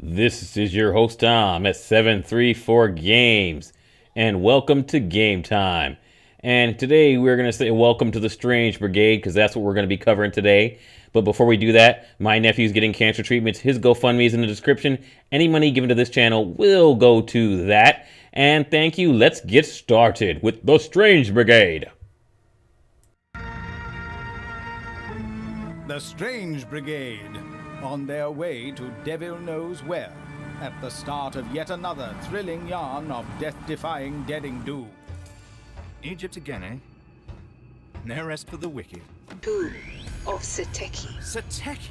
This is your host Tom at 734 Games, and welcome to Game Time. And today we're going to say welcome to the Strange Brigade, because that's what we're going to be covering today. But before we do that, my nephew's getting cancer treatments. His Gofundme is in the description. Any money given to this channel will go to that. And thank you. Let's get started with the Strange Brigade. The Strange Brigade, on their way to devil knows where, at the start of yet another thrilling yarn of death-defying deading doom. Egypt again, eh? No rest for the wicked. Doom of Sateki. Sateki!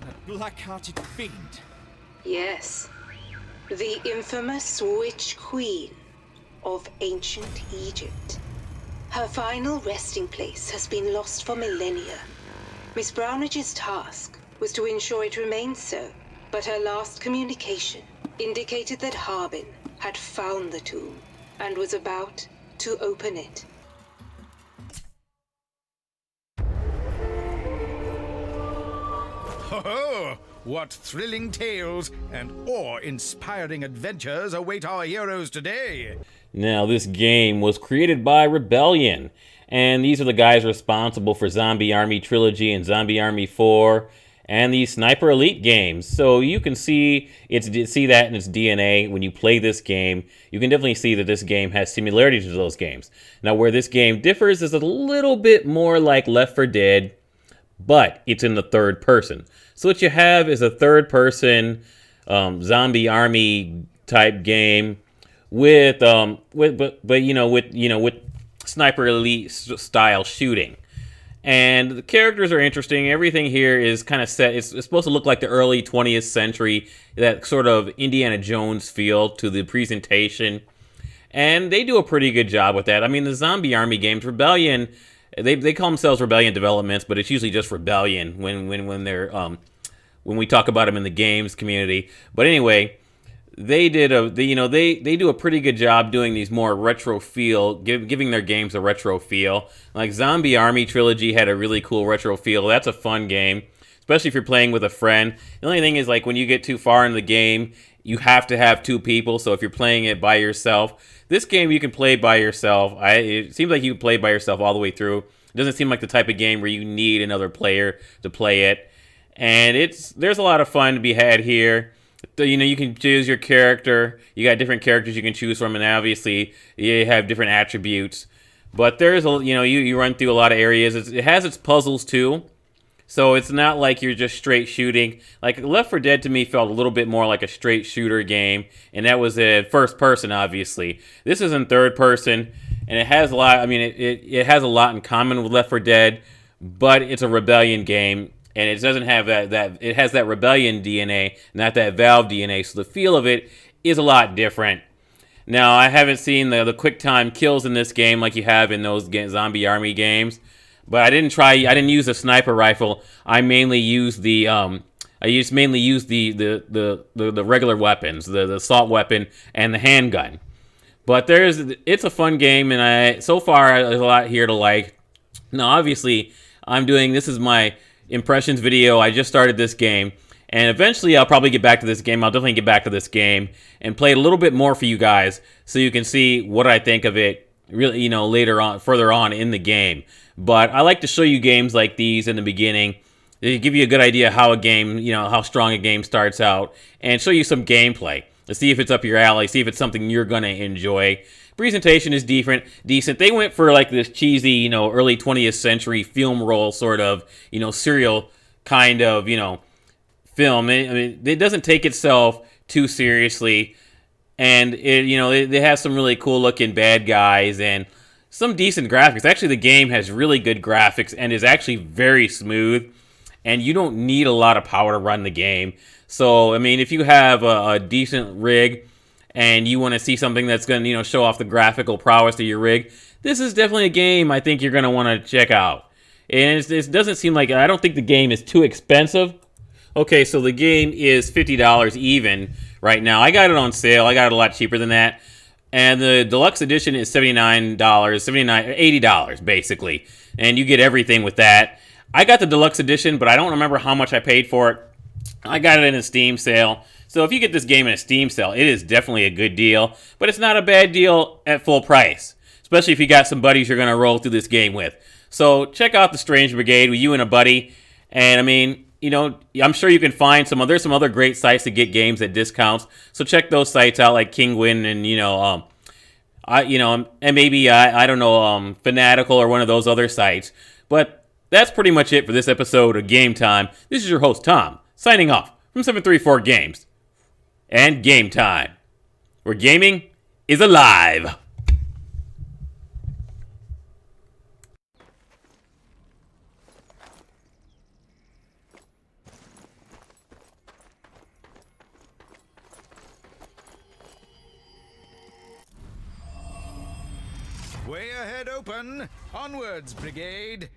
That black-hearted fiend. Yes, the infamous Witch Queen of ancient Egypt. Her final resting place has been lost for millennia. Miss Brownridge's task was to ensure it remained so, but her last communication indicated that Harbin had found the tomb and was about to open it. Ho-ho! What thrilling tales and awe-inspiring adventures await our heroes today! Now, this game was created by Rebellion, and these are the guys responsible for Zombie Army Trilogy and Zombie Army 4 and the Sniper Elite games. So you can see that in its DNA when you play this game. You can definitely see that this game has similarities to those games. Now, where this game differs is a little bit more like Left 4 Dead, but it's in the third person. So what you have is a third person zombie army type game with Sniper Elite style shooting. And the characters are interesting. Everything here is kind of set. It's supposed to look like the early 20th century, that sort of Indiana Jones feel to the presentation. And they do a pretty good job with that. I mean, the Zombie Army games, Rebellion, they call themselves Rebellion Developments, but it's usually just Rebellion when they're when we talk about them in the games community. But anyway, they do a pretty good job doing these more retro feel, giving their games a retro feel. Like Zombie Army Trilogy had a really cool retro feel. That's a fun game, especially if you're playing with a friend. The only thing is, like, when you get too far in the game, you have to have two people. So if you're playing it by yourself, this game you can play by yourself. It seems like you can play by yourself all the way through. It doesn't seem like the type of game where you need another player to play it. And there's a lot of fun to be had here. You can choose your character. You got different characters you can choose from, and obviously you have different attributes. But there's you run through a lot of areas. It has its puzzles too, so it's not like you're just straight shooting. Like Left 4 Dead to me felt a little bit more like a straight shooter game, and that was a first person. Obviously, this is in third person, and it has a lot. I mean, it has a lot in common with Left 4 Dead, but it's a Rebellion game. And it doesn't have that it has that Rebellion DNA, not that Valve DNA. So the feel of it is a lot different. Now, I haven't seen the quick time kills in this game like you have in those Zombie Army games, but I didn't use a sniper rifle. I mainly used the the regular weapons, the assault weapon and the handgun. But it's a fun game, and so far there's a lot here to like. Now, obviously, this is my impressions video. I just started this game, and eventually I'll probably get back to this game. I'll definitely get back to this game and play it a little bit more for you guys, so you can see what I think of it really, further on in the game. But I like to show you games like these in the beginning. They give you a good idea how a game, how strong a game starts out, and show you some gameplay to see if it's up your alley, see if it's something you're gonna enjoy. Presentation is decent. They went for like this cheesy, early 20th century film roll sort of, serial kind of, film. I mean, it doesn't take itself too seriously, and they have some really cool looking bad guys and some decent graphics. Actually, the game has really good graphics and is actually very smooth, and you don't need a lot of power to run the game. So, I mean, if you have a decent rig and you want to see something that's going to, show off the graphical prowess of your rig, this is definitely a game I think you're going to want to check out. And it doesn't seem like, I don't think the game is too expensive. Okay, so the game is $50 even right now. I got it on sale. I got it a lot cheaper than that. And the deluxe edition is $80 basically. And you get everything with that. I got the deluxe edition, but I don't remember how much I paid for it. I got it in a Steam sale. So if you get this game in a Steam sale, it is definitely a good deal. But it's not a bad deal at full price. Especially if you got some buddies you're going to roll through this game with. So check out the Strange Brigade with you and a buddy. And I mean, you know, I'm sure you can find there's some other great sites to get games at discounts. So check those sites out, like Kingwin and, and maybe, I don't know, Fanatical or one of those other sites. But that's pretty much it for this episode of Game Time. This is your host, Tom, signing off from 734 Games and Game Time, where gaming is alive. Way ahead open. Onwards, Brigade.